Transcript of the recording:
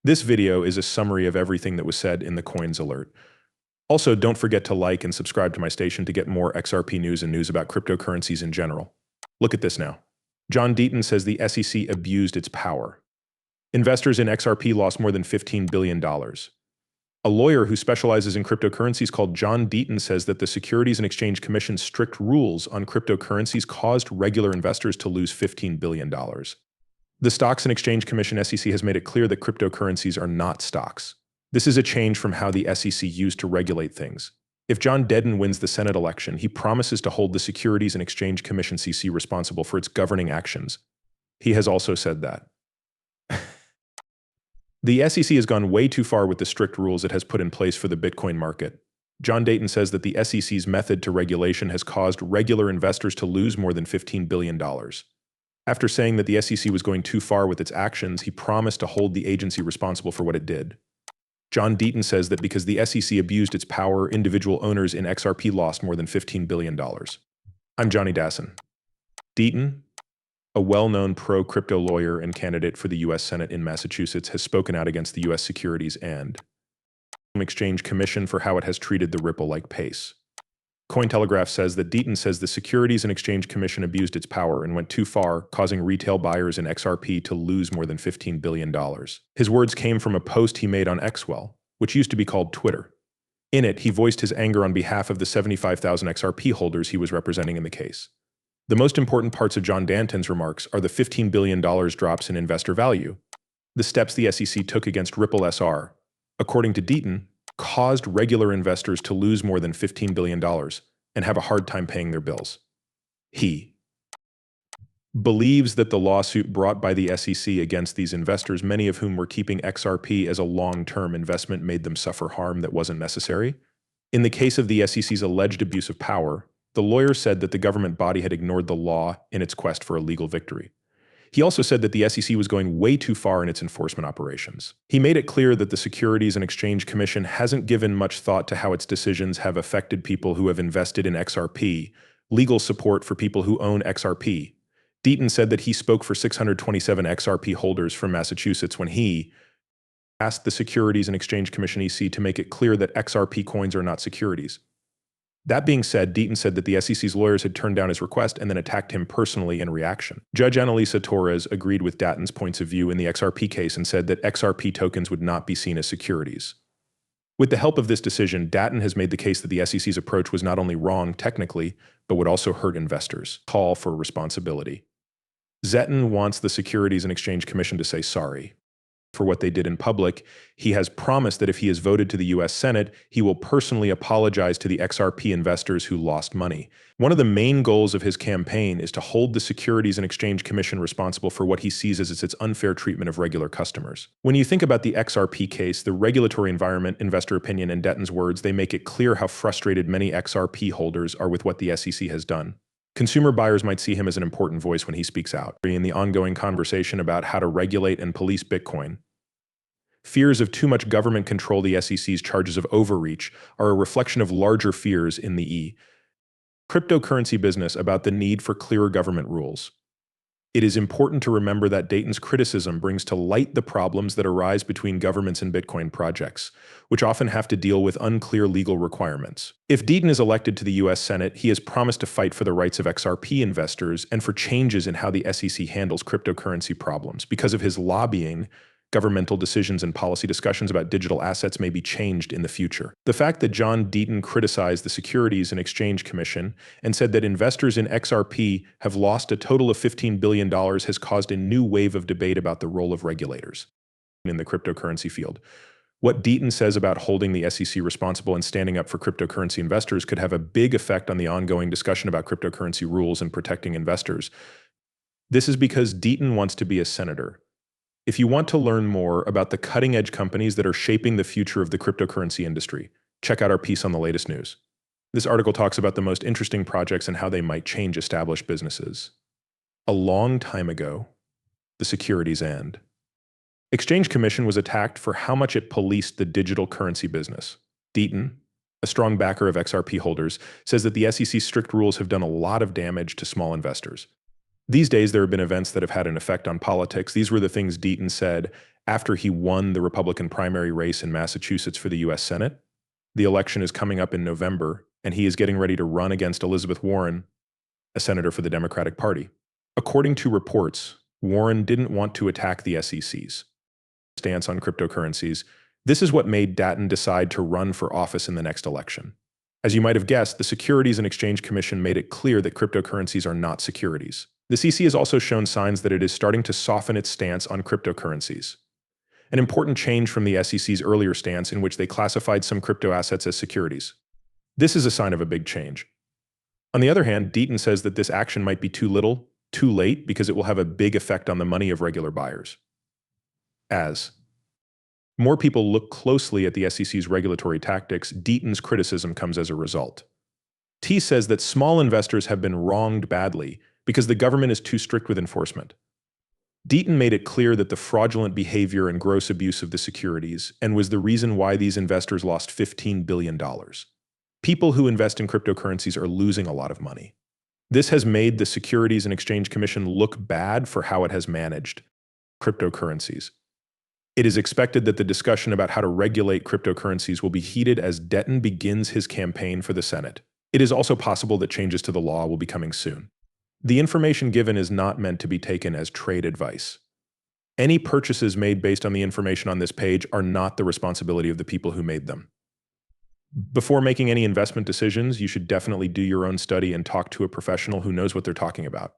This video is a summary of everything that was said in the coins alert. Also, don't forget to like and subscribe to my station to get more XRP news and news about cryptocurrencies in general. Look at this now. John Deaton says the SEC abused its power. Investors in XRP lost more than $15 billion. A lawyer who specializes in cryptocurrencies called John Deaton says that the Securities and Exchange Commission's strict rules on cryptocurrencies caused regular investors to lose $15 billion. The Stocks and Exchange Commission (SEC) has made it clear that cryptocurrencies are not stocks. This is a change from how the SEC used to regulate things. If John Deaton wins the Senate election, he promises to hold the Securities and Exchange Commission (SEC) responsible for its governing actions. He has also said that. The SEC has gone way too far with the strict rules it has put in place for the Bitcoin market. John Deaton says that the SEC's method to regulation has caused regular investors to lose more than $15 billion. After saying that the SEC was going too far with its actions, he promised to hold the agency responsible for what it did. John Deaton says that because the SEC abused its power, individual owners in XRP lost more than $15 billion. I'm Johnny Dassin. Deaton, a well-known pro-crypto lawyer and candidate for the U.S. Senate in Massachusetts, has spoken out against the U.S. Securities and Exchange Commission for how it has treated the Ripple-like pace. Cointelegraph says that Deaton says the Securities and Exchange Commission abused its power and went too far, causing retail buyers in XRP to lose more than $15 billion. His words came from a post he made on Xwell, which used to be called Twitter. In it, he voiced his anger on behalf of the 75,000 XRP holders he was representing in the case. The most important parts of John Deaton's remarks are the $15 billion drops in investor value. The steps the SEC took against Ripple SR, according to Deaton, caused regular investors to lose more than $15 billion and have a hard time paying their bills. He believes that the lawsuit brought by the SEC against these investors, many of whom were keeping XRP as a long-term investment, made them suffer harm that wasn't necessary. In the case of the SEC's alleged abuse of power, the lawyer said that the government body had ignored the law in its quest for a legal victory. He also said that the SEC was going way too far in its enforcement operations. He made it clear that the Securities and Exchange Commission hasn't given much thought to how its decisions have affected people who have invested in XRP, legal support for people who own XRP. Deaton said that he spoke for 627 XRP holders from Massachusetts when he asked the Securities and Exchange Commission (SEC) to make it clear that XRP coins are not securities. That being said, Deaton said that the SEC's lawyers had turned down his request and then attacked him personally in reaction. Judge Annalisa Torres agreed with Deaton's points of view in the XRP case and said that XRP tokens would not be seen as securities. With the help of this decision, Deaton has made the case that the SEC's approach was not only wrong technically, but would also hurt investors. Call for responsibility. Deaton wants the Securities and Exchange Commission to say sorry for what they did in public. He has promised that if he is voted to the U.S. Senate, he will personally apologize to the XRP investors who lost money. One of the main goals of his campaign is to hold the Securities and Exchange Commission responsible for what he sees as its unfair treatment of regular customers. When you think about the XRP case, the regulatory environment, investor opinion, and Deaton's words, they make it clear how frustrated many XRP holders are with what the SEC has done. Consumer buyers might see him as an important voice when he speaks out. In the ongoing conversation about how to regulate and police Bitcoin, fears of too much government control, the SEC's charges of overreach, are a reflection of larger fears in the cryptocurrency business about the need for clearer government rules. It is important to remember that Deaton's criticism brings to light the problems that arise between governments and Bitcoin projects, which often have to deal with unclear legal requirements. If Deaton is elected to the U.S. Senate, he has promised to fight for the rights of XRP investors and for changes in how the SEC handles cryptocurrency problems. Because of his lobbying, governmental decisions and policy discussions about digital assets may be changed in the future. The fact that John Deaton criticized the Securities and Exchange Commission and said that investors in XRP have lost a total of $15 billion has caused a new wave of debate about the role of regulators in the cryptocurrency field. What Deaton says about holding the SEC responsible and standing up for cryptocurrency investors could have a big effect on the ongoing discussion about cryptocurrency rules and protecting investors. This is because Deaton wants to be a senator. If you want to learn more about the cutting-edge companies that are shaping the future of the cryptocurrency industry, check out our piece on the latest news. This article talks about the most interesting projects and how they might change established businesses. A long time ago, the Securities and Exchange Commission was attacked for how much it policed the digital currency business. Deaton, a strong backer of XRP holders, says that the SEC's strict rules have done a lot of damage to small investors. These days, there have been events that have had an effect on politics. These were the things Deaton said after he won the Republican primary race in Massachusetts for the U.S. Senate. The election is coming up in November, and he is getting ready to run against Elizabeth Warren, a senator for the Democratic Party. According to reports, Warren didn't want to attack the SEC's stance on cryptocurrencies. This is what made Deaton decide to run for office in the next election. As you might have guessed, the Securities and Exchange Commission made it clear that cryptocurrencies are not securities. The SEC has also shown signs that it is starting to soften its stance on cryptocurrencies, an important change from the SEC's earlier stance in which they classified some crypto assets as securities. This is a sign of a big change. On the other hand, Deaton says that this action might be too little, too late, because it will have a big effect on the money of regular buyers. As more people look closely at the SEC's regulatory tactics, Deaton's criticism comes as a result. T says that small investors have been wronged badly because the government is too strict with enforcement. Deaton made it clear that the fraudulent behavior and gross abuse of the securities and was the reason why these investors lost $15 billion. People who invest in cryptocurrencies are losing a lot of money. This has made the Securities and Exchange Commission look bad for how it has managed cryptocurrencies. It is expected that the discussion about how to regulate cryptocurrencies will be heated as Deaton begins his campaign for the Senate. It is also possible that changes to the law will be coming soon. The information given is not meant to be taken as trade advice. Any purchases made based on the information on this page are not the responsibility of the people who made them. Before making any investment decisions, you should definitely do your own study and talk to a professional who knows what they're talking about.